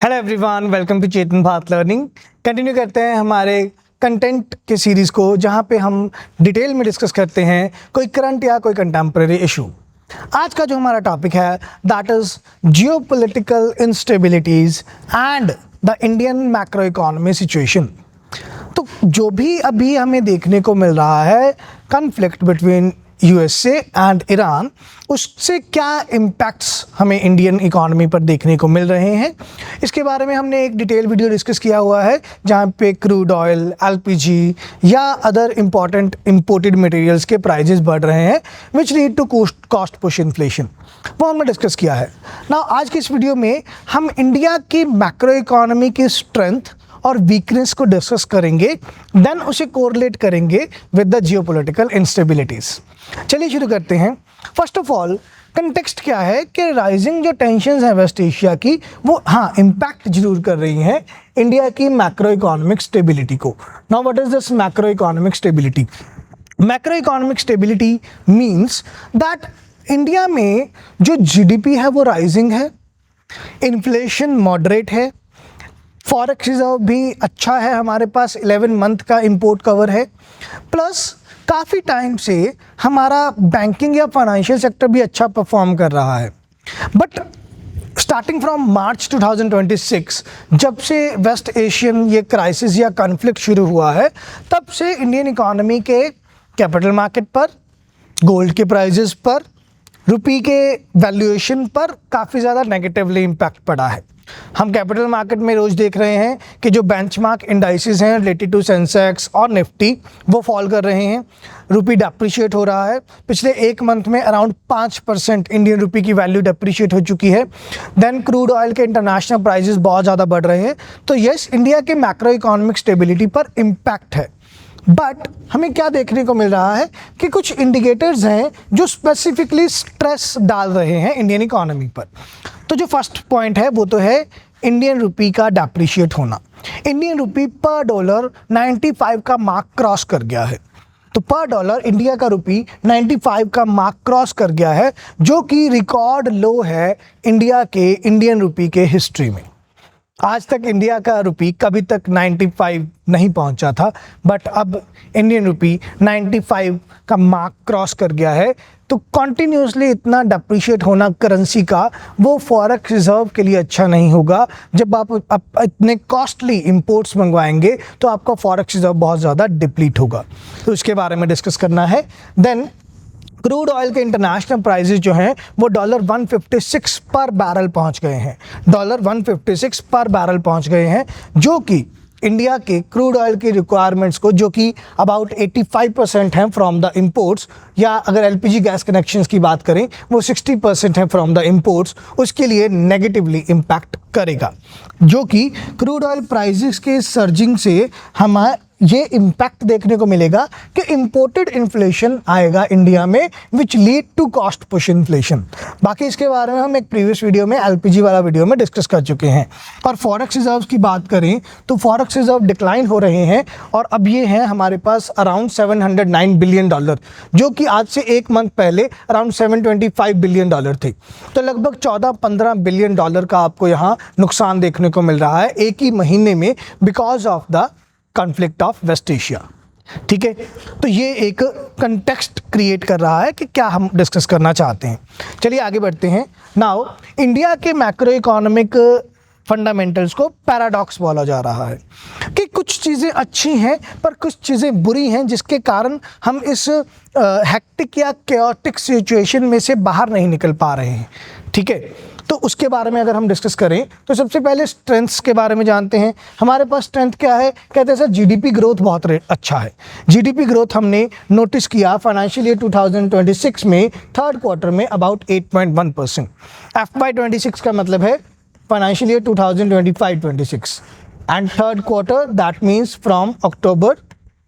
Hello everyone, welcome to Chetan Bharat learning. Continue करते हैं हमारे कंटेंट के सीरीज़ को, जहां पे हम डिटेल में डिस्कस करते हैं कोई करंट या कोई कंटेम्प्रेरी इशू। आज का जो हमारा टॉपिक है that is geopolitical इंस्टेबिलिटीज़ and the Indian macro economy situation. तो जो भी अभी हमें देखने को मिल रहा है conflict between USA and Iran, उससे क्या इम्पैक्ट्स हमें इंडियन इकोनॉमी पर देखने को मिल रहे हैं, इसके बारे में हमने एक डिटेल वीडियो डिस्कस किया हुआ है, जहां पे क्रूड ऑयल, एलपीजी या अदर इम्पॉर्टेंट इंपोर्टेड मटेरियल्स के प्राइजेस बढ़ रहे हैं which lead to cost push inflation. वो हमने डिस्कस किया है ना। आज की इस वीडियो में हम इंडिया की मैक्रो इकोनॉमी की स्ट्रेंथ और वीकनेस को डिस्कस करेंगे, देन उसे कोरिलेट करेंगे विद द जियोपॉलिटिकल इंस्टेबिलिटीज़। चलिए शुरू करते हैं। फर्स्ट ऑफ ऑल कंटेक्स्ट क्या है कि राइजिंग जो टेंशन्स हैं वेस्ट एशिया की, वो इम्पैक्ट जरूर कर रही हैं इंडिया की मैक्रो इकोनॉमिक स्टेबिलिटी को। Now what is this macro economic stability? Macro economic stability means that India में जो जीडीपी है वो राइजिंग है, इन्फ्लेशन मॉडरेट है, फॉरेक्स रिजर्व भी अच्छा है, हमारे पास 11 मंथ का इंपोर्ट कवर है, प्लस काफ़ी टाइम से हमारा बैंकिंग या फाइनेंशियल सेक्टर भी अच्छा परफॉर्म कर रहा है। बट स्टार्टिंग फ्रॉम मार्च 2026 जब से वेस्ट एशियन ये क्राइसिस या कॉन्फ्लिक्ट शुरू हुआ है, तब से इंडियन इकोनॉमी के कैपिटल मार्केट पर, गोल्ड के प्राइजेस पर, रुपी के वैल्यूएशन पर काफ़ी ज़्यादा नेगेटिवली इम्पैक्ट पड़ा है। हम कैपिटल मार्केट में रोज़ देख रहे हैं कि जो बेंचमार्क इंडाइसेस हैं रिलेटेड टू सेंसेक्स और निफ्टी, वो फॉल कर रहे हैं, रुपी डेप्रिशिएट हो रहा है। पिछले एक मंथ में अराउंड 5% इंडियन रुपी की वैल्यू डेप्रिशिएट हो चुकी है। देन क्रूड ऑयल के इंटरनेशनल प्राइजेस बहुत ज़्यादा बढ़ रहे हैं। तो यस, इंडिया के मैक्रो इकोनॉमिक स्टेबिलिटी पर इम्पैक्ट है। बट हमें क्या देखने को मिल रहा है कि कुछ इंडिकेटर्स हैं जो स्पेसिफिकली स्ट्रेस डाल रहे हैं इंडियन इकोनॉमी पर। तो जो फर्स्ट पॉइंट है वो तो है इंडियन रुपी का डेप्रिशिएट होना। इंडियन रुपी पर डॉलर 95 का मार्क क्रॉस कर गया है। तो पर डॉलर इंडिया का रुपी 95 का मार्क क्रॉस कर गया है, जो कि रिकॉर्ड लो है इंडिया के इंडियन रुपी के हिस्ट्री में। आज तक इंडिया का रुपी कभी तक 95 नहीं पहुंचा था, बट अब इंडियन रुपी 95 का मार्क क्रॉस कर गया है। तो कॉन्टिन्यूसली इतना डेप्रिशिएट होना करेंसी का, वो फॉरेक्स रिजर्व के लिए अच्छा नहीं होगा। जब आप इतने कॉस्टली इंपोर्ट्स मंगवाएंगे तो आपका फॉरेक्स रिजर्व बहुत ज़्यादा डिप्लीट होगा। तो इसके बारे में डिस्कस करना है। देन क्रूड ऑयल के इंटरनेशनल प्राइसेस जो हैं वो $156 पर बैरल पहुंच गए हैं। $156 पर बैरल पहुंच गए हैं, जो कि इंडिया के क्रूड ऑयल की रिक्वायरमेंट्स को, जो कि अबाउट 85% हैं फ्रॉम द इंपोर्ट्स, या अगर एलपीजी गैस कनेक्शंस की बात करें वो 60% हैं फ्रॉम द इंपोर्ट्स, उसके लिए नेगेटिवली इम्पैक्ट करेगा। जो कि क्रूड ऑयल प्राइसेस के सर्जिंग से हमें ये इम्पैक्ट देखने को मिलेगा कि इंपोर्टेड इन्फ्लेशन आएगा इंडिया में, which lead to cost push inflation. बाकी इसके बारे में हम एक प्रीवियस वीडियो में, एलपीजी वाला वीडियो में डिस्कस कर चुके हैं। और फॉरेक्स रिजर्व्स की बात करें तो फॉरेक्स रिजर्व डिक्लाइन हो रहे हैं, और अब ये हैं हमारे पास अराउंड $709 बिलियन, जो कि आज से एक मंथ पहले अराउंड $725 बिलियन थे। तो लगभग 14-15 बिलियन डॉलर का आपको यहाँ नुकसान देखने को मिल रहा है एक ही महीने में, because of the conflict of West Asia. ठीक है, तो ये एक कंटेक्स्ट क्रिएट कर रहा है कि क्या हम डिस्कस करना चाहते हैं। चलिए आगे बढ़ते हैं। नाउ इंडिया के मैक्रो इकोनॉमिक फंडामेंटल्स को पैराडॉक्स बोला जा रहा है कि कुछ चीज़ें अच्छी हैं पर कुछ चीज़ें बुरी हैं, जिसके कारण हम इस हेक्टिक या कैओटिक सिचुएशन में से बाहर नहीं निकल पा रहे हैं। ठीक है, तो उसके बारे में अगर हम डिस्कस करें तो सबसे पहले स्ट्रेंथ्स के बारे में जानते हैं। हमारे पास स्ट्रेंथ क्या है? कहते हैं सर जीडीपी ग्रोथ बहुत अच्छा है। जीडीपी ग्रोथ हमने नोटिस किया फाइनेंशियल ईयर 2026 में थर्ड क्वार्टर में अबाउट 8.1%। FY26 का मतलब है financial year 2025-26 and third quarter that means from October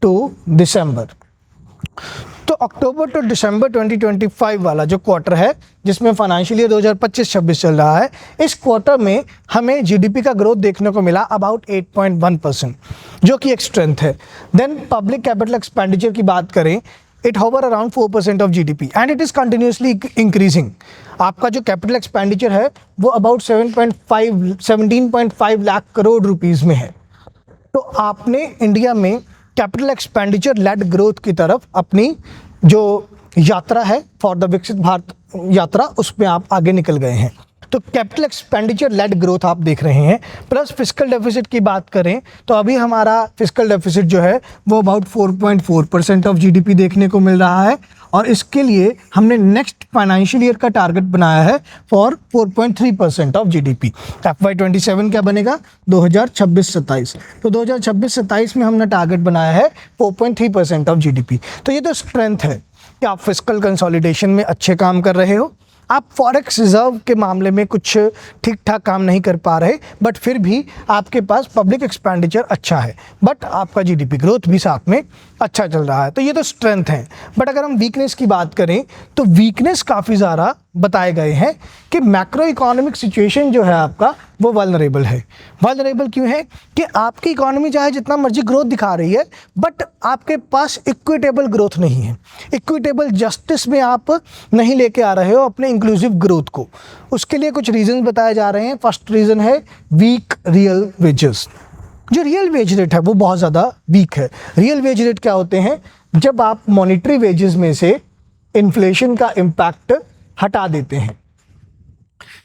to December. तो अक्टूबर टू दिसंबर 2025 वाला जो क्वार्टर है, जिसमें फाइनेंशियल ईयर 2025-26 चल रहा है, इस क्वार्टर में हमें जीडीपी का ग्रोथ देखने को मिला अबाउट 8.1%, जो कि एक स्ट्रेंथ है। देन पब्लिक कैपिटल एक्सपेंडिचर की बात करें it hover around 4% of GDP and it is continuously increasing. आपका जो कैपिटल एक्सपेंडिचर है वो अबाउट 17.5 लाख करोड़ रुपीस में है। तो आपने इंडिया में कैपिटल एक्सपेंडिचर लेड ग्रोथ की तरफ अपनी जो यात्रा है फॉर द विकसित भारत यात्रा, उसमें आप आगे निकल गए हैं। तो कैपिटल एक्सपेंडिचर लेड ग्रोथ आप देख रहे हैं। प्लस फिस्कल डेफिसिट की बात करें तो अभी हमारा फिस्कल डेफिसिट जो है वो अबाउट 4.4% ऑफ जीडीपी देखने को मिल रहा है, और इसके लिए हमने नेक्स्ट फाइनेंशियल ईयर का टारगेट बनाया है फॉर 4.3% ऑफ जीडीपी। FY27 क्या बनेगा? 2026-27। तो 2026-27 में हमने टारगेट बनाया है 4.3% ऑफ जीडीपी। तो ये तो स्ट्रेंथ है कि आप फिस्कल कंसोलिडेशन में अच्छे काम कर रहे हो। आप फॉरेक्स रिजर्व के मामले में कुछ ठीक ठाक काम नहीं कर पा रहे, बट फिर भी आपके पास पब्लिक एक्सपेंडिचर अच्छा है, बट आपका जीडीपी ग्रोथ भी साथ में अच्छा चल रहा है। तो ये तो स्ट्रेंथ है। बट अगर हम वीकनेस की बात करें तो वीकनेस काफ़ी ज़्यादा बताए गए हैं कि मैक्रो इकोनॉमिक सिचुएशन जो है आपका वो वल्नरेबल है। वल्नरेबल क्यों है? कि आपकी इकोनॉमी चाहे जितना मर्जी ग्रोथ दिखा रही है, बट आपके पास इक्विटेबल ग्रोथ नहीं है। इक्विटेबल जस्टिस में आप नहीं लेके आ रहे हो अपने इंक्लूसिव ग्रोथ को। उसके लिए कुछ रीजंस बताए जा रहे हैं। फर्स्ट रीज़न है वीक रियल वेजेस। जो रियल वेज रेट है वो बहुत ज़्यादा वीक है। रियल वेज रेट क्या होते हैं? जब आप मॉनिटरी वेजेस में से इन्फ्लेशन का इम्पैक्ट हटा देते हैं।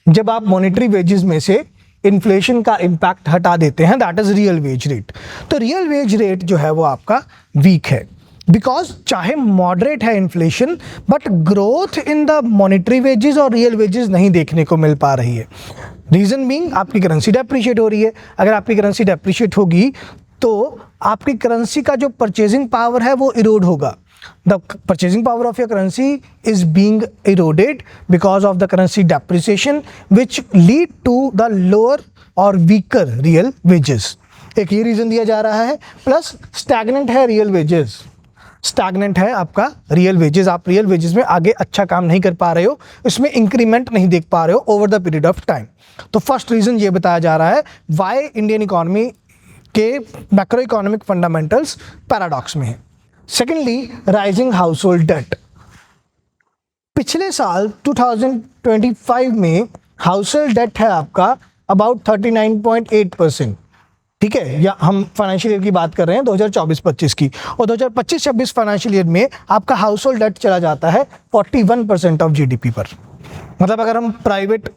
जब आप मॉनिटरी वेजेस में से इन्फ्लेशन का इम्पैक्ट हटा देते हैं, that is real wage rate. तो रियल वेज रेट जो है वो आपका वीक है, बिकॉज चाहे मॉडरेट है inflation, but growth in the monetary wages और रियल वेजेस नहीं देखने को मिल पा रही है। रीजन बीइंग आपकी करेंसी डेप्रिशिएट हो रही है। अगर आपकी करेंसी डेप्रिशिएट होगी तो आपकी करेंसी का जो परचेजिंग पावर है वो इरोड होगा। The purchasing power of your currency is being eroded because of the currency depreciation, which lead to the lower or weaker real wages. एक ये रीज़न दिया जा रहा है। प्लस स्टैगनेंट है रियल वेजेस। स्टैगनेंट है आपका रियल वेजेस। आप रियल वेजेस में आगे अच्छा काम नहीं कर पा रहे हो, इसमें इंक्रीमेंट नहीं देख पा रहे हो over the period of time. तो फर्स्ट रीज़न ये बताया जा रहा है वाई इंडियन इकोनॉमी के मैक्रो इकोनॉमिक फंडामेंटल्स पैराडॉक्स में है। Secondly, rising household debt. पिछले साल 2025 में हाउस होल्ड डेट है आपका अबाउट 39.8%। ठीक है, या हम फाइनेंशियल ईयर की बात कर रहे हैं 2024-25 की, और 2025-26 फाइनेंशियल ईयर में आपका हाउस होल्ड डेट चला जाता है 41% ऑफ जीडीपी पर। मतलब अगर हम प्राइवेट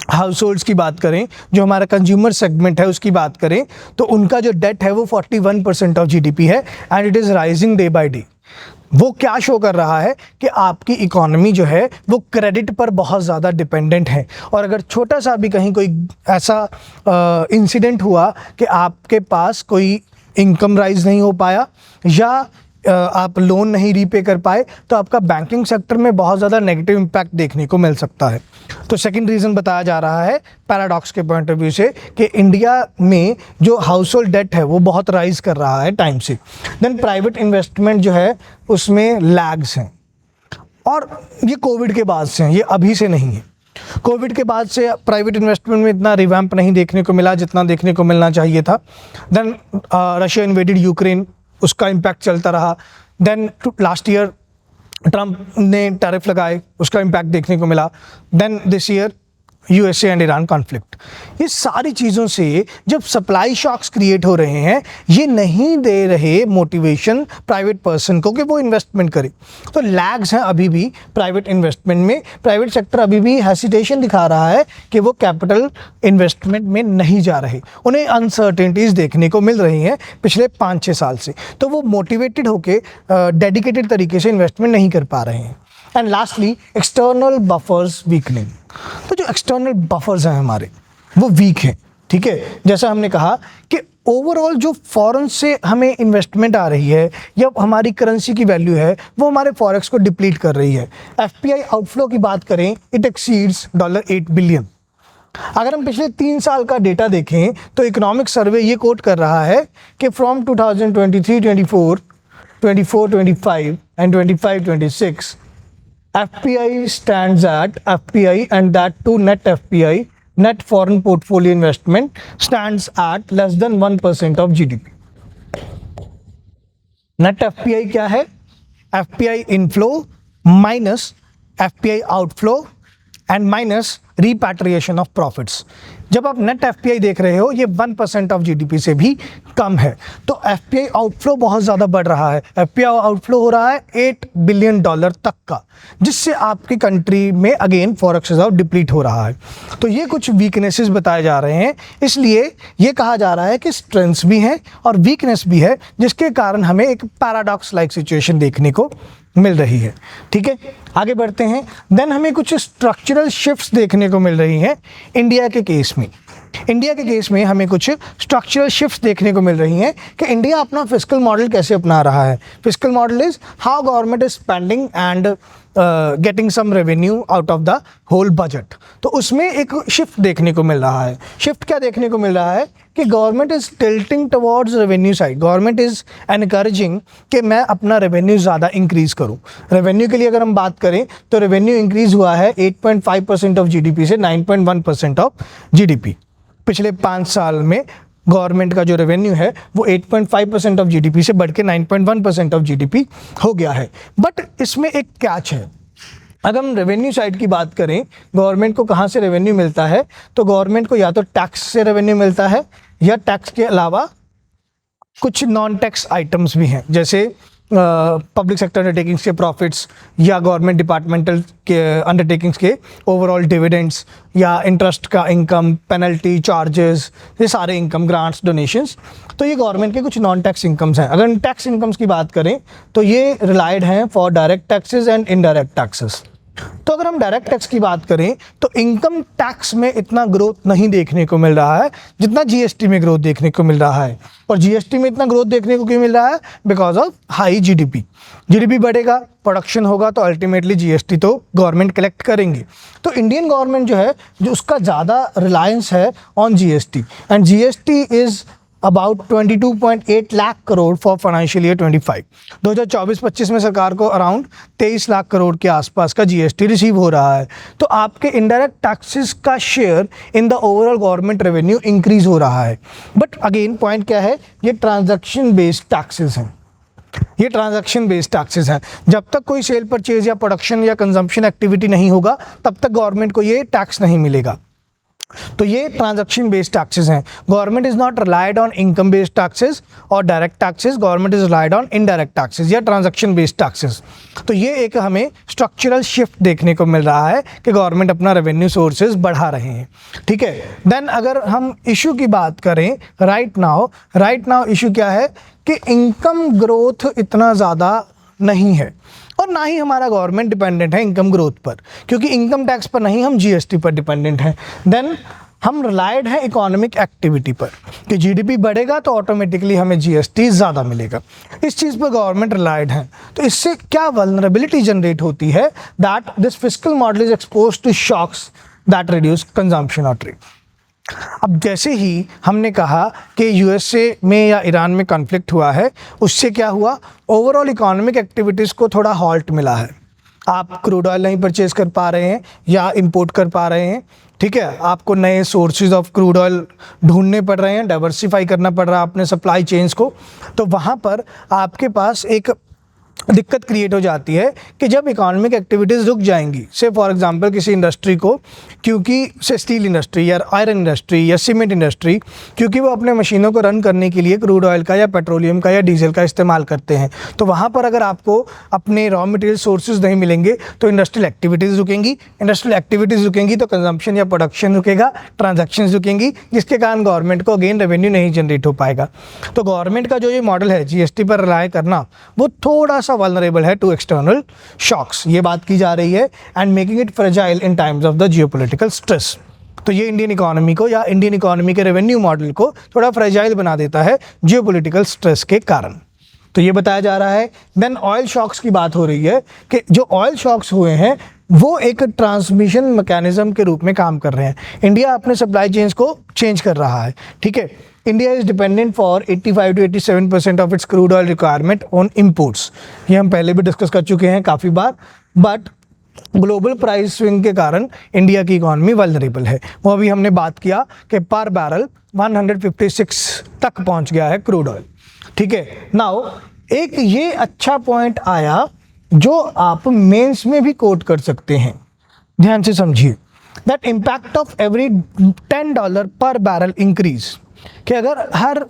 हाउस होल्ड्स की बात करें, जो हमारा कंज्यूमर सेगमेंट है उसकी बात करें, तो उनका जो डेट है वो 41% ऑफ जीडीपी है, and it is rising day by day. वो क्या शो कर रहा है कि आपकी इकोनॉमी जो है वो क्रेडिट पर बहुत ज़्यादा डिपेंडेंट है, और अगर छोटा सा भी कहीं कोई ऐसा इंसिडेंट हुआ कि आपके पास कोई इनकम राइज नहीं हो पाया या आप लोन नहीं रीपे कर पाए, तो आपका बैंकिंग सेक्टर में बहुत ज़्यादा नेगेटिव इम्पैक्ट देखने को मिल सकता है। तो सेकंड रीज़न बताया जा रहा है पैराडॉक्स के पॉइंट ऑफ व्यू से कि इंडिया में जो हाउस होल्ड डेट है वो बहुत राइज कर रहा है टाइम से। देन प्राइवेट इन्वेस्टमेंट जो है उसमें लैग्स हैं, और ये कोविड के बाद से हैं, ये अभी से नहीं है। कोविड के बाद से प्राइवेट इन्वेस्टमेंट में इतना रिवैम्प नहीं देखने को मिला जितना देखने को मिलना चाहिए था। देन रशिया इन्वेडेड यूक्रेन, उसका इम्पैक्ट चलता रहा। देन लास्ट ईयर ट्रंप ने टैरिफ लगाए, उसका इम्पैक्ट देखने को मिला। Then this year USA and Iran conflict. ये सारी चीज़ों से जब सप्लाई शॉक्स क्रिएट हो रहे हैं, ये नहीं दे रहे मोटिवेशन प्राइवेट पर्सन को कि वो इन्वेस्टमेंट करे। तो लैग्स हैं अभी भी प्राइवेट इन्वेस्टमेंट में। प्राइवेट सेक्टर अभी भी हेसिटेशन दिखा रहा है कि वो कैपिटल इन्वेस्टमेंट में नहीं जा रहे। उन्हें अनसर्टेनिटीज़ देखने को मिल रही हैं पिछले 5-6 साल से, तो वो मोटिवेटेड होकर डेडिकेटेड तरीके से इन्वेस्टमेंट नहीं कर पा रहे हैं। And lastly, external buffers weakening. तो जो एक्सटर्नल बफर्स हैं हमारे वो वीक हैं। ठीक है, जैसा हमने कहा कि ओवरऑल जो फॉरेन से हमें इन्वेस्टमेंट आ रही है या हमारी करेंसी की वैल्यू है वो हमारे फॉरेक्स को डिप्लीट कर रही है। एफपीआई आउटफ्लो की बात करें, इट एक्सीड्स $8 बिलियन। अगर हम पिछले 3 साल का डेटा देखें तो इकोनॉमिक सर्वे ये कोट कर रहा है कि from 2023-24, 24-25 and 25-26 FPI stands at FPI, and that too net FPI, net foreign portfolio investment, stands at less than 1% of GDP. Net FPI क्या है? FPI inflow minus FPI outflow and minus repatriation of profits. जब आप net FPI देख रहे हो ये 1% of GDP से भी कम है, तो FPI आउटफ्लो बहुत ज़्यादा बढ़ रहा है। FPI आउटफ्लो हो रहा है $8 बिलियन तक का, जिससे आपकी कंट्री में अगेन फॉरेक्स रिजर्व डिप्लीट हो रहा है। तो ये कुछ वीकनेसेस बताए जा रहे हैं, इसलिए ये कहा जा रहा है कि स्ट्रेंथ्स भी हैं और वीकनेस भी है, जिसके कारण हमें एक पैराडॉक्स लाइक सिचुएशन देखने को मिल रही है। ठीक है, आगे बढ़ते हैं। देन हमें कुछ स्ट्रक्चरल शिफ्ट्स देखने को मिल रही हैं इंडिया के केस में। इंडिया के केस में हमें कुछ स्ट्रक्चरल शिफ्ट्स देखने को मिल रही हैं कि इंडिया अपना फिस्कल मॉडल कैसे अपना रहा है। Fiscal model is how government is spending and getting some revenue out of the whole budget. तो उसमें एक शिफ्ट देखने को मिल रहा है। शिफ्ट क्या देखने को मिल रहा है कि government is tilting towards revenue side. Government is encouraging कि मैं अपना रेवेन्यू ज़्यादा इंक्रीज करूं। रेवेन्यू के लिए अगर हम बात करें तो रेवेन्यू इंक्रीज हुआ है 8.5% ऑफ GDP से 9.1% ऑफ GDP। पिछले 5 साल में गवर्नमेंट का जो रेवेन्यू है वो 8.5% ऑफ GDP से बढ़ के 9.1% ऑफ GDP हो गया है। बट इसमें एक कैच है। अगर हम रेवेन्यू साइड की बात करें, गवर्नमेंट को कहाँ से रेवेन्यू मिलता है, तो गवर्नमेंट को या तो टैक्स से रेवेन्यू मिलता है या टैक्स के अलावा कुछ नॉन टैक्स आइटम्स भी हैं, जैसे पब्लिक सेक्टर अंडरटेकिंग्स के प्रॉफिट्स या गवर्नमेंट डिपार्टमेंटल के अंडरटेकिंग्स के ओवरऑल डिविडेंड्स या इंटरेस्ट का इनकम, पेनल्टी चार्जेस, ये सारे इनकम, ग्रांट्स, डोनेशंस। तो ये गवर्नमेंट के कुछ नॉन टैक्स इनकम्स हैं। अगर टैक्स इनकम्स की बात करें तो ये रिलाइड हैं for direct taxes and indirect taxes. तो अगर हम डायरेक्ट टैक्स की बात करें तो इनकम टैक्स में इतना ग्रोथ नहीं देखने को मिल रहा है जितना GST में ग्रोथ देखने को मिल रहा है। और GST में इतना ग्रोथ देखने को क्यों मिल रहा है? बिकॉज ऑफ हाई GDP बढ़ेगा, प्रोडक्शन होगा, तो अल्टीमेटली GST तो गवर्नमेंट कलेक्ट करेंगे। तो इंडियन गवर्नमेंट जो है, जो उसका ज़्यादा रिलायंस है on GST, and GST is about 22.8 lakh crore for financial year 25। 2024-25 में सरकार को अराउंड 23 लाख करोड़ के आसपास का GST रिसीव हो रहा है। तो आपके इनडायरेक्ट टैक्सेस का share in the overall government revenue increase हो रहा है। बट अगेन पॉइंट क्या है, ये ट्रांजैक्शन बेस्ड टैक्सेस हैं। ये ट्रांजैक्शन बेस्ड टैक्सेस हैं। जब तक कोई सेल परचेज या प्रोडक्शन या कंजम्पशन एक्टिविटी नहीं होगा तब तक गवर्नमेंट को ये टैक्स नहीं मिलेगा। तो ये ट्रांजैक्शन बेस्ड टैक्सेस हैं। Government is not relied on income based taxes और direct taxes, government is relied on indirect taxes या ट्रांजैक्शन बेस्ड टैक्सेस। तो ये एक हमें स्ट्रक्चरल शिफ्ट देखने को मिल रहा है कि गवर्नमेंट अपना रेवेन्यू सोर्सेज बढ़ा रहे हैं। ठीक है, देन अगर हम इशू की बात करें राइट नाउ इशू क्या है कि इनकम ग्रोथ इतना ज़्यादा नहीं है और ना ही हमारा गवर्नमेंट डिपेंडेंट है इनकम ग्रोथ पर, क्योंकि इनकम टैक्स पर नहीं, हम GST पर डिपेंडेंट हैं। देन हम रिलायड हैं इकोनॉमिक एक्टिविटी पर कि GDP बढ़ेगा तो ऑटोमेटिकली हमें GST ज़्यादा मिलेगा। इस चीज़ पर गवर्नमेंट रिलायड है। तो इससे क्या वल्नरेबिलिटी जनरेट होती है, that this fiscal model is expose to shocks that reduce consumption और ट्रेड। अब जैसे ही हमने कहा कि USA में या ईरान में कॉन्फ्लिक्ट हुआ है, उससे क्या हुआ, ओवरऑल इकोनॉमिक एक्टिविटीज़ को थोड़ा हॉल्ट मिला है। आप क्रूड ऑयल नहीं परचेज कर पा रहे हैं या इंपोर्ट कर पा रहे हैं। ठीक है, आपको नए सोर्सेज ऑफ क्रूड ऑयल ढूंढने पड़ रहे हैं, डाइवर्सिफाई करना पड़ रहा है अपने सप्लाई चेन्स को। तो वहाँ पर आपके पास एक दिक्कत क्रिएट हो जाती है कि जब इकोनॉमिक एक्टिविटीज़ रुक जाएंगी, से फॉर एग्जांपल किसी इंडस्ट्री को, क्योंकि से स्टील इंडस्ट्री या आयरन इंडस्ट्री या सीमेंट इंडस्ट्री, क्योंकि वो अपने मशीनों को रन करने के लिए क्रूड ऑयल का या पेट्रोलियम का या डीजल का इस्तेमाल करते हैं, तो वहाँ पर अगर आपको अपने रॉ मटेरियल सोर्सेज नहीं मिलेंगे तो इंडस्ट्रियल एक्टिविटीज़ रुकेंगी। इंडस्ट्रियल एक्टिविटीज़ रुकेंगी तो कंजम्पशन या प्रोडक्शन रुकेगा, ट्रांजैक्शंस रुकेंगी, जिसके कारण गवर्नमेंट को अगेन रेवेन्यू नहीं जनरेट हो पाएगा। तो गवर्नमेंट का जो ये मॉडल है GST पर रिलाय करना, वो थोड़ा सा वल्नरेबल है टू एक्सटर्नल शॉक्स, ये बात की जा रही है, and making it fragile in times of the geopolitical stress. तो ये इंडियन इकोनॉमी को या इंडियन इकोनॉमी के रेवेन्यू मॉडल को थोड़ा फ्रेजाइल बना देता है जियोपॉलिटिकल स्ट्रेस के कारण। तो ये बताया जा रहा है। देन ऑयल शॉक्स की बात हो रही है कि जो ऑयल शॉक्स हुए हैं वो एक ट्रांसमिशन मैकेनिज्म के रूप में काम कर रहे हैं। इंडिया अपने सप्लाई चेन्स को चेंज कर रहा है। ठीक है, India is dependent for 85 to 87% of its crude oil requirement on imports. ये हम पहले भी डिस्कस कर चुके हैं काफ़ी बार। बट ग्लोबल प्राइस स्विंग के कारण इंडिया की इकॉनमी वल्नरेबल है। वो अभी हमने बात किया कि पर बैरल 156 तक पहुंच गया है क्रूड ऑयल। ठीक है, नाउ एक ये अच्छा पॉइंट आया जो आप मेंस में भी कोट कर सकते हैं। ध्यान से समझिए, दैट इम्पैक्ट ऑफ एवरी $10 पर बैरल इंक्रीज, कि अगर हर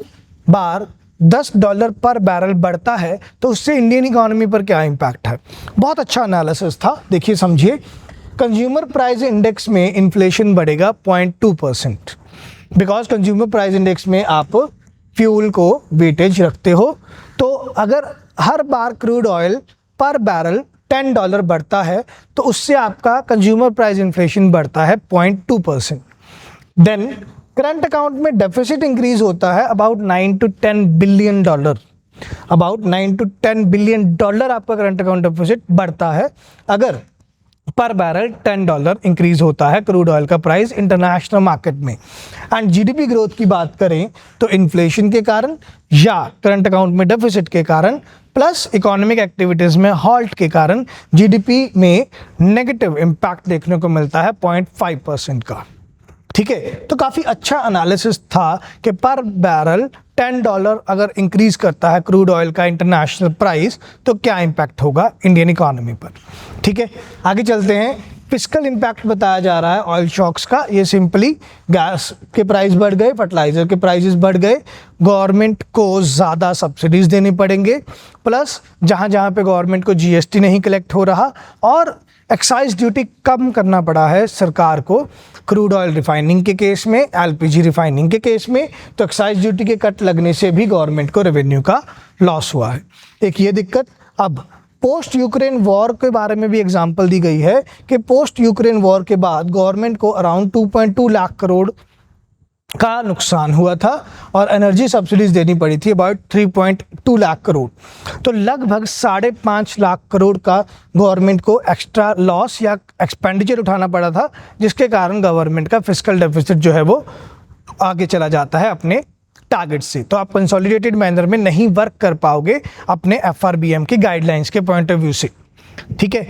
बार $10 पर बैरल बढ़ता है तो उससे इंडियन इकोनॉमी पर क्या इम्पैक्ट है। बहुत अच्छा एनालिसिस था, देखिए समझिए। कंज्यूमर प्राइस इंडेक्स में इन्फ्लेशन बढ़ेगा 0.2%, बिकॉज कंज्यूमर प्राइस इंडेक्स में आप फ्यूल को वेटेज रखते हो। तो अगर हर बार क्रूड ऑयल पर बैरल $10 बढ़ता है तो उससे आपका कंज्यूमर प्राइस इन्फ्लेशन बढ़ता है 0.2%। देन करंट अकाउंट में डेफिसिट इंक्रीज होता है about $9 to $10 billion, about $9 to $10 billion आपका करंट अकाउंट डेफिसिट बढ़ता है अगर पर बैरल $10 इंक्रीज होता है क्रूड ऑयल का प्राइस इंटरनेशनल मार्केट में। एंड जीडीपी ग्रोथ की बात करें तो इन्फ्लेशन के कारण या करंट अकाउंट में डेफिसिट के कारण प्लस इकोनॉमिक एक्टिविटीज़ में हॉल्ट के कारण जीडीपी में नेगेटिव इम्पैक्ट देखने को मिलता है 0.5% का। ठीक है, तो काफ़ी अच्छा एनालिसिस था कि पर बैरल $10 अगर इंक्रीज करता है क्रूड ऑयल का इंटरनेशनल प्राइस तो क्या इम्पैक्ट होगा इंडियन इकोनॉमी पर। ठीक है, आगे चलते हैं। फिस्कल इम्पैक्ट बताया जा रहा है ऑयल शॉक्स का। ये सिंपली गैस के प्राइस बढ़ गए, फर्टिलाइजर के प्राइसेस बढ़ गए, गवर्नमेंट को ज़्यादा सब्सिडीज देने पड़ेंगे, प्लस जहाँ जहाँ पे गवर्नमेंट को जीएसटी नहीं कलेक्ट हो रहा और एक्साइज ड्यूटी कम करना पड़ा है सरकार को क्रूड ऑयल रिफाइनिंग के केस में, एलपीजी रिफाइनिंग के केस में, तो एक्साइज ड्यूटी के कट लगने से भी गवर्नमेंट को रेवेन्यू का लॉस हुआ है। एक ये दिक्कत। अब पोस्ट यूक्रेन वॉर के बारे में भी एग्जांपल दी गई है कि पोस्ट यूक्रेन वॉर के बाद गवर्नमेंट को अराउंड 2.2 लाख करोड़ का नुकसान हुआ था और एनर्जी सब्सिडीज देनी पड़ी थी अबाउट 3.2 लाख करोड़। तो लगभग 5.5 लाख करोड़ का गवर्नमेंट को एक्स्ट्रा लॉस या एक्सपेंडिचर उठाना पड़ा था, जिसके कारण गवर्नमेंट का फिस्कल डेफिसिट जो है वो आगे चला जाता है अपने टारगेट से। तो आप कंसोलिडेटेड मैनर में नहीं वर्क कर पाओगे अपने एफआरबीएम की गाइडलाइंस के पॉइंट ऑफ व्यू से। ठीक है,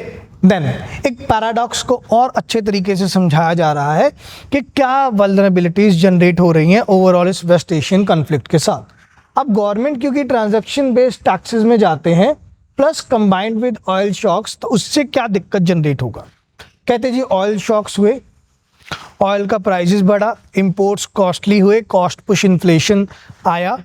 देन एक पैराडॉक्स को और अच्छे तरीके से समझाया जा रहा है कि क्या वल्नरेबिलिटीज जनरेट हो रही हैं ओवरऑल इस वेस्ट एशियन कॉन्फ्लिक्ट के साथ। अब गवर्नमेंट क्योंकि ट्रांजैक्शन बेस्ड टैक्सेस में जाते हैं plus combined with oil shocks, तो उससे क्या दिक्कत जनरेट होगा। कहते जी ऑयल शॉक्स हुए, ऑयल का प्राइसेस बढ़ा, इंपोर्ट्स कॉस्टली हुए, कॉस्ट पुश इन्फ्लेशन आया।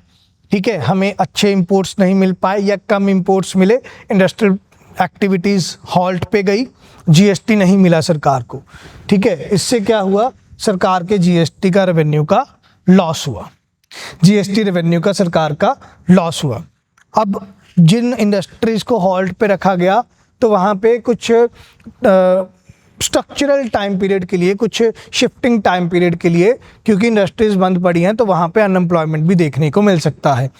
ठीक है, हमें अच्छे इंपोर्ट्स नहीं मिल पाए या कम इंपोर्ट्स मिले, इंडस्ट्रियल एक्टिविटीज़ हॉल्ट पे गई, जीएसटी नहीं मिला सरकार को। ठीक है, इससे क्या हुआ, सरकार के जीएसटी का रेवेन्यू का लॉस हुआ, जीएसटी रेवेन्यू का सरकार का लॉस हुआ। अब जिन इंडस्ट्रीज़ को हॉल्ट पे रखा गया तो वहाँ पे कुछ स्ट्रक्चरल टाइम पीरियड के लिए, कुछ शिफ्टिंग टाइम पीरियड के लिए, क्योंकि इंडस्ट्रीज बंद पड़ी हैं तो वहाँ पे अनएम्प्लॉयमेंट भी देखने को मिल सकता है।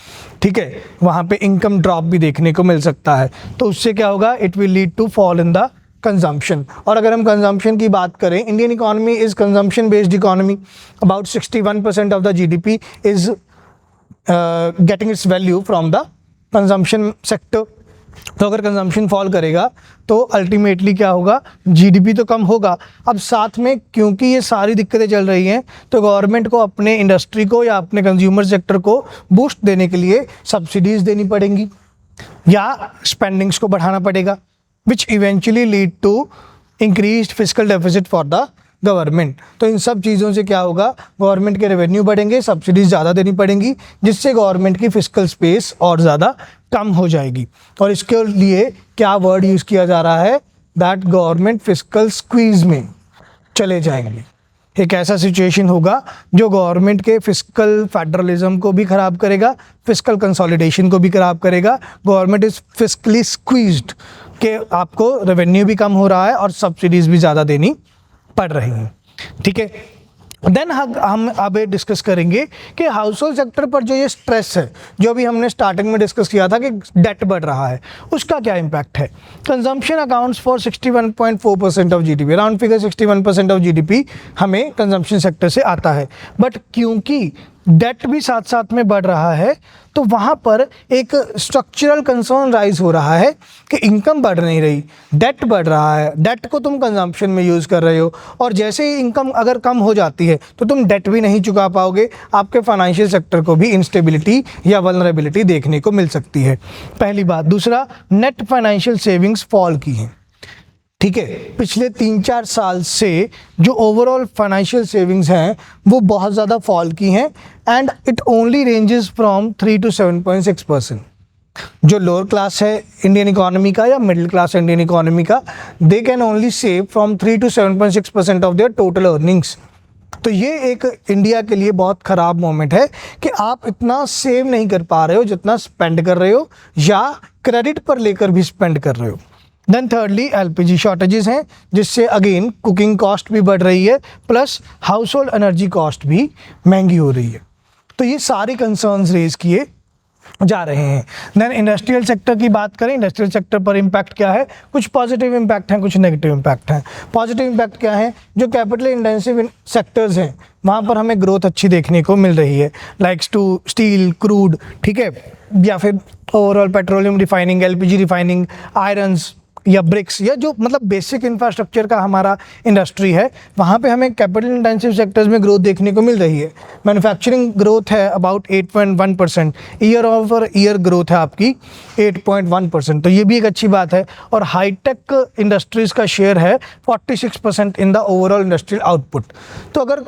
ठीक है, वहाँ पे इनकम ड्रॉप भी देखने को मिल सकता है। तो उससे क्या होगा, it will lead to fall in the consumption. और अगर हम कंजम्पशन की बात करें, Indian economy is consumption based economy. About 61% of the GDP is getting its value from the consumption sector. तो अगर कंजम्पशन फॉल करेगा तो अल्टीमेटली क्या होगा, जीडीपी तो कम होगा। अब साथ में क्योंकि ये सारी दिक्कतें चल रही हैं तो गवर्नमेंट को अपने इंडस्ट्री को या अपने कंज्यूमर सेक्टर को बूस्ट देने के लिए सब्सिडीज़ देनी पड़ेंगी या स्पेंडिंग्स को बढ़ाना पड़ेगा, which eventually lead to increased fiscal deficit for the government. तो इन सब चीज़ों से क्या होगा, गवर्नमेंट के रेवेन्यू बढ़ेंगे, सब्सिडीज ज़्यादा देनी पड़ेंगी, जिससे गवर्नमेंट की फिस्कल स्पेस और ज़्यादा कम हो जाएगी। और इसके लिए क्या वर्ड यूज़ किया जा रहा है, दैट गवर्नमेंट फिस्कल स्क्वीज में चले जाएंगे। एक ऐसा सिचुएशन होगा जो गवर्नमेंट के फिस्कल फेडरलिज्म को भी ख़राब करेगा, फिस्कल कंसोलिडेशन को भी ख़राब करेगा। गवर्नमेंट इज़ फिस्कली स्क्वीज्ड कि आपको रेवेन्यू भी कम हो रहा है और सब्सिडीज़ भी ज़्यादा देनी पड़ रही हैं। ठीक है, देन हम अब डिस्कस करेंगे कि हाउस होल्ड सेक्टर पर जो ये स्ट्रेस है, जो भी हमने स्टार्टिंग में डिस्कस किया था कि डेट बढ़ रहा है, उसका क्या इम्पैक्ट है। Consumption accounts for 61.4% of GDP, round figure 61% of GDP हमें कंजम्पशन सेक्टर से आता है। बट क्योंकि डेट भी साथ साथ में बढ़ रहा है, तो वहाँ पर एक स्ट्रक्चरल कंसर्न राइज हो रहा है कि इनकम बढ़ नहीं रही, डेट बढ़ रहा है। डेट को तुम कंजम्पशन में यूज़ कर रहे हो, और जैसे ही इनकम अगर कम हो जाती है तो तुम डेट भी नहीं चुका पाओगे, आपके फाइनेंशियल सेक्टर को भी इंस्टेबिलिटी या वल्नरेबिलिटी देखने को मिल सकती है, पहली बात। दूसरा, नेट फाइनेंशियल सेविंग्स फॉल की हैं, ठीक है। पिछले 3-4 साल से जो ओवरऑल फाइनेंशियल सेविंग्स हैं वो बहुत ज़्यादा फॉल की हैं, and it only ranges from 3 to 7.6%। जो लोअर क्लास है इंडियन इकोनॉमी का या मिडिल क्लास इंडियन इकोनॉमी का, they can only save from 3 to 7.6% of their total earnings. तो ये एक इंडिया के लिए बहुत ख़राब मोमेंट है कि आप इतना सेव नहीं कर पा रहे हो जितना स्पेंड कर रहे हो, या क्रेडिट पर लेकर भी स्पेंड कर रहे हो। देन थर्डली, एलपीजी शॉर्टेजेस हैं, जिससे अगेन कुकिंग कॉस्ट भी बढ़ रही है, plus house hold energy cost भी महंगी हो रही है। तो ये सारे कंसर्न्स रेज किए जा रहे हैं। देन इंडस्ट्रियल सेक्टर की बात करें, इंडस्ट्रियल सेक्टर पर इम्पैक्ट क्या है? कुछ पॉजिटिव इम्पैक्ट हैं, कुछ नेगेटिव इम्पैक्ट हैं। पॉजिटिव इम्पैक्ट क्या है? जो कैपिटल इंटेंसिव सेक्टर्स हैं वहाँ पर हमें ग्रोथ अच्छी देखने को मिल रही है, लाइक्स टू स्टील, क्रूड, ठीक है, या फिर overall petroleum refining, LPG refining, irons या ब्रिक्स, या जो मतलब बेसिक इंफ्रास्ट्रक्चर का हमारा इंडस्ट्री है, वहाँ पे हमें कैपिटल इंटेंसिव सेक्टर्स में ग्रोथ देखने को मिल रही है। मैन्युफैक्चरिंग ग्रोथ है about 8.1%, year over year growth है आपकी 8.1%, तो ये भी एक अच्छी बात है। और हाईटेक इंडस्ट्रीज़ का शेयर है 46% in the overall industrial output. तो अगर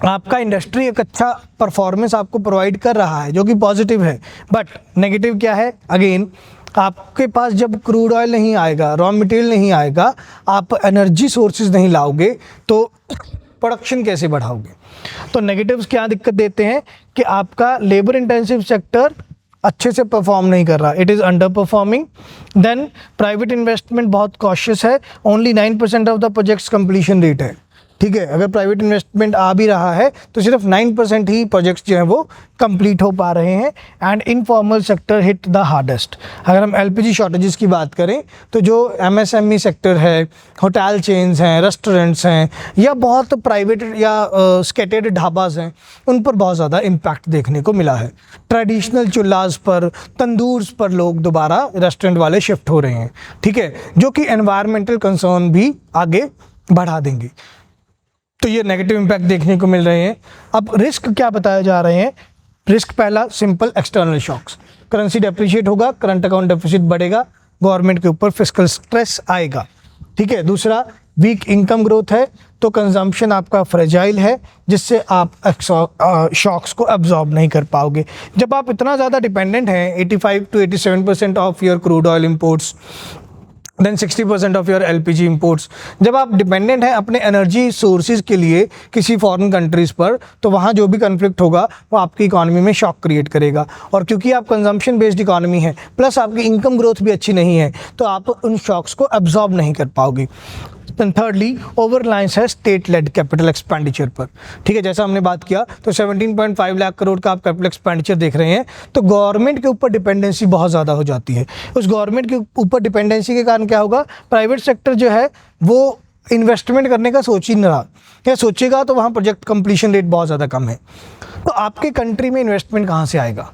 आपका इंडस्ट्री एक अच्छा परफॉर्मेंस आपको प्रोवाइड कर रहा है, जो कि पॉजिटिव है, बट नेगेटिव क्या है? अगेन, आपके पास जब क्रूड ऑयल नहीं आएगा, रॉ मटेरियल नहीं आएगा, आप एनर्जी सोर्सेज नहीं लाओगे, तो प्रोडक्शन कैसे बढ़ाओगे? तो नेगेटिव्स क्या दिक्कत देते हैं कि आपका लेबर इंटेंसिव सेक्टर अच्छे से परफॉर्म नहीं कर रहा, it is underperforming. Then private investment बहुत कॉशियस है, only 9% of the projects completion rate है, ठीक है। अगर प्राइवेट इन्वेस्टमेंट आ भी रहा है तो सिर्फ 9% ही प्रोजेक्ट्स जो हैं वो कंप्लीट हो पा रहे हैं, and informal sector hit the hardest. अगर हम एलपीजी शॉर्टेजेस की बात करें तो जो एमएसएमई सेक्टर है, होटल चेन्स हैं, रेस्टोरेंट्स हैं, या बहुत प्राइवेट या स्कैटर्ड ढाबाज हैं, उन पर बहुत ज़्यादा इम्पैक्ट देखने को मिला है। ट्रेडिशनल चूल्हास पर, तंदूर्स पर लोग दोबारा रेस्टोरेंट वाले शिफ्ट हो रहे हैं, ठीक है, जो कि एनवायरमेंटल कंसर्न भी आगे बढ़ा देंगे। तो ये नेगेटिव इम्पैक्ट देखने को मिल रहे हैं। अब रिस्क क्या बताए जा रहे हैं? रिस्क पहला simple, external shocks, currency depreciate होगा, करंट अकाउंट डेफिसिट बढ़ेगा, गवर्नमेंट के ऊपर फिस्कल स्ट्रेस आएगा, ठीक है। दूसरा, वीक इनकम ग्रोथ है, तो कंजम्पशन आपका फ्रेजाइल है, जिससे आप शॉक्स को एब्जॉर्ब नहीं कर पाओगे। जब आप इतना ज़्यादा डिपेंडेंट हैं, 85 to 87% of your crude oil imports, then 60% of your LPG imports, जब आप डिपेंडेंट हैं अपने एनर्जी सोर्सेज के लिए किसी फॉरेन कंट्रीज़ पर, तो वहाँ जो भी कन्फ्लिक्ट होगा वो आपकी इकॉनमी में शॉक क्रिएट करेगा। और क्योंकि आप कंजम्पशन बेस्ड इकॉनमी है, प्लस आपकी इनकम ग्रोथ भी अच्छी नहीं है, तो आप उन शॉक्स को एब्जॉर्ब नहीं कर पाओगे। थर्डली, ओवर रिलायंस है स्टेट लेड कैपिटल एक्सपेंडिचर पर, ठीक है। जैसा हमने बात किया, तो 17.5 लाख करोड़ का आप कैपिटल एक्सपेंडिचर देख रहे हैं, तो गवर्नमेंट के ऊपर डिपेंडेंसी बहुत ज़्यादा हो जाती है। उस गवर्नमेंट के ऊपर डिपेंडेंसी के कारण क्या होगा? प्राइवेट सेक्टर जो है वो इन्वेस्टमेंट करने का सोच ही नहीं रहा, या सोचेगा तो वहाँ प्रोजेक्ट कंप्लीशन रेट बहुत ज़्यादा कम है। तो आपके कंट्री में इन्वेस्टमेंट कहाँ से आएगा?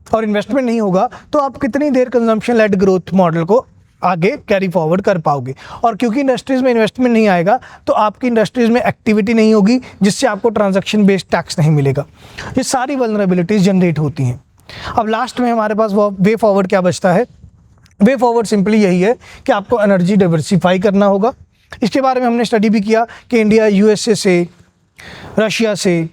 और इन्वेस्टमेंट नहीं होगा तो आप कितनी देर कंजम्पशन लेड ग्रोथ मॉडल को आगे कैरी फॉरवर्ड कर पाओगे? और क्योंकि इंडस्ट्रीज़ में इन्वेस्टमेंट नहीं आएगा, तो आपकी इंडस्ट्रीज़ में एक्टिविटी नहीं होगी, जिससे आपको ट्रांजैक्शन बेस्ड टैक्स नहीं मिलेगा। ये सारी वल्नरेबिलिटीज़ जनरेट होती हैं। अब लास्ट में हमारे पास वो वे फॉरवर्ड क्या बचता है? वे फॉरवर्ड सिंपली यही है कि आपको एनर्जी डाइवर्सिफाई करना होगा। इसके बारे में हमने स्टडी भी किया कि इंडिया यूएसए से, रशिया से,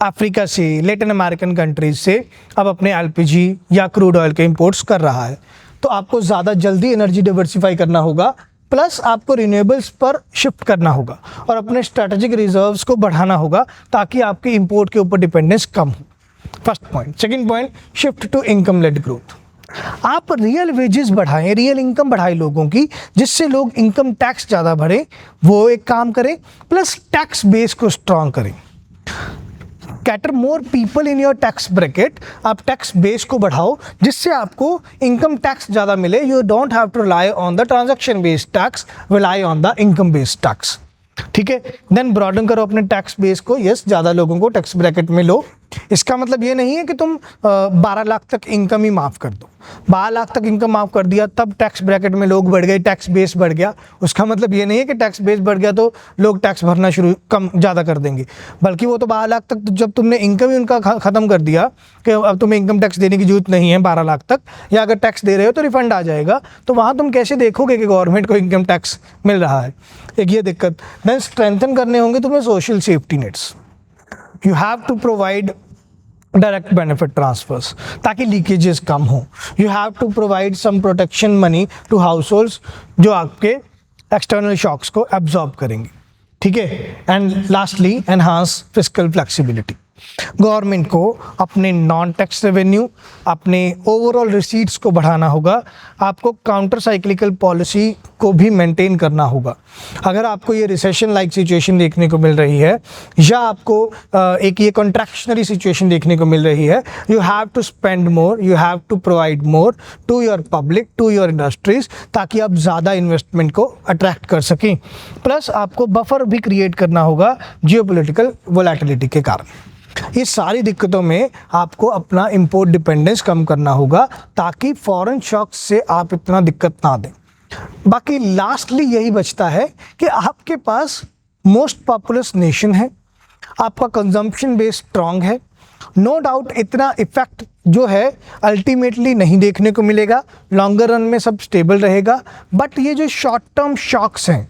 अफ्रीका से, लैटिन अमेरिकन कंट्रीज से अब अपने एलपीजी या क्रूड ऑयल के इंपोर्ट्स कर रहा है। तो आपको ज़्यादा जल्दी एनर्जी डाइवर्सिफाई करना होगा, प्लस आपको रिन्यूएबल्स पर शिफ्ट करना होगा और अपने स्ट्रैटेजिक रिजर्व्स को बढ़ाना होगा, ताकि आपके इंपोर्ट के ऊपर डिपेंडेंस कम हो। First point. Second point, shift to income led growth. आप रियल वेजेस बढ़ाएं, रियल इनकम बढ़ाएं लोगों की, जिससे लोग इनकम टैक्स ज़्यादा भरें, वो एक काम करें, प्लस टैक्स बेस को स्ट्रॉन्ग करें। Cater more people in your tax bracket, आप टैक्स बेस को बढ़ाओ, जिससे आपको इनकम टैक्स ज़्यादा मिले। You don't have to rely on the transaction based tax, rely on the income based tax, ठीक है। देन ब्रॉडन करो अपने टैक्स बेस को, यस, ज़्यादा लोगों को टैक्स ब्रैकेट में लो, इसका मतलब ये नहीं है कि तुम 12 लाख तक इनकम ही माफ़ कर दो। 12 लाख तक इनकम माफ़ कर दिया तब टैक्स ब्रैकेट में लोग बढ़ गए, टैक्स बेस बढ़ गया। उसका मतलब ये नहीं है कि टैक्स बेस बढ़ गया तो लोग टैक्स भरना ज़्यादा कर देंगे, बल्कि वो तो 12 लाख तक जब तुमने इनकम ही उनका ख़त्म कर दिया कि अब तुम्हें इनकम टैक्स देने की जरूरत नहीं है 12 लाख तक, या अगर टैक्स दे रहे हो तो रिफंड आ जाएगा, तो वहाँ तुम कैसे देखोगे कि गवर्नमेंट को इनकम टैक्स मिल रहा है। एक ये दिक्कत। देन स्ट्रेंथन करने होंगे तुम्हें social safety nets. You have to provide direct benefit transfers ताकि लीकेजेस कम हो। You have to provide some protection money to households जो आपके एक्सटर्नल शॉक्स को एब्जॉर्ब करेंगे, ठीक है। And lastly enhance fiscal flexibility. Government को अपने नॉन टैक्स रेवेन्यू, अपने ओवरऑल रिसीट्स को बढ़ाना होगा। आपको काउंटर साइक्लिकल पॉलिसी को भी मेंटेन करना होगा। अगर आपको ये रिसेशन लाइक सिचुएशन देखने को मिल रही है या आपको एक ये कॉन्ट्रैक्शनरी सिचुएशन देखने को मिल रही है, you have to spend more, you have to provide more to your public, to your industries, ताकि आप ज़्यादा इन्वेस्टमेंट को अट्रैक्ट कर सकें। प्लस आपको बफर भी क्रिएट करना होगा जियोपॉलिटिकल वोलेटिलिटी के कारण। ये सारी दिक्कतों में आपको अपना इंपोर्ट डिपेंडेंस कम करना होगा ताकि फॉरेन शॉक्स से आप इतना दिक्कत ना दें। बाकी लास्टली यही बचता है कि आपके पास मोस्ट पॉपुलस नेशन है, आपका कंजम्पशन बेस स्ट्रांग है। नो डाउट इतना इफेक्ट जो है अल्टीमेटली नहीं देखने को मिलेगा, लॉन्गर रन में सब स्टेबल रहेगा। बट ये जो शॉर्ट टर्म शॉक्स हैं,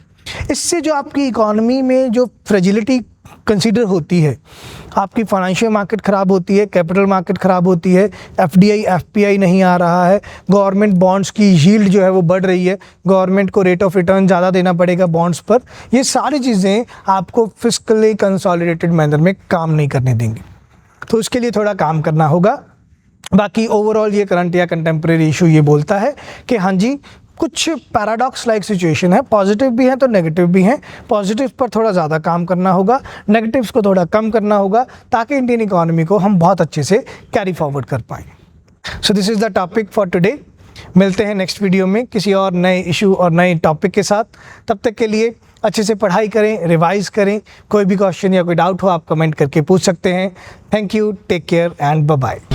इससे जो आपकी इकोनॉमी में जो फ्रेजिलिटी कंसीडर होती है, आपकी फाइनेंशियल मार्केट ख़राब होती है, कैपिटल मार्केट ख़राब होती है, एफडीआई एफपीआई नहीं आ रहा है, गवर्नमेंट बॉन्ड्स की यील्ड जो है वो बढ़ रही है, गवर्नमेंट को रेट ऑफ रिटर्न ज़्यादा देना पड़ेगा बॉन्ड्स पर, ये सारी चीज़ें आपको फिस्कली कंसोलिडेटेड मैनर में काम नहीं करने देंगी। तो उसके लिए थोड़ा काम करना होगा। बाकी ओवरऑल ये करंट या कंटेम्प्रेरी इशू ये बोलता है कि हाँ जी, कुछ पैराडॉक्स लाइक सिचुएशन है, पॉजिटिव भी हैं तो नेगेटिव भी हैं। पॉजिटिव पर थोड़ा ज़्यादा काम करना होगा, नेगेटिव्स को थोड़ा कम करना होगा, ताकि इंडियन इकोनॉमी को हम बहुत अच्छे से कैरी फॉरवर्ड कर पाएँ। So this is the topic for today. मिलते हैं नेक्स्ट वीडियो में किसी और नए इशू और नए टॉपिक के साथ। तब तक के लिए अच्छे से पढ़ाई करें, रिवाइज करें। कोई भी क्वेश्चन या कोई डाउट हो आप कमेंट करके पूछ सकते हैं। Thank you, take care and bye bye.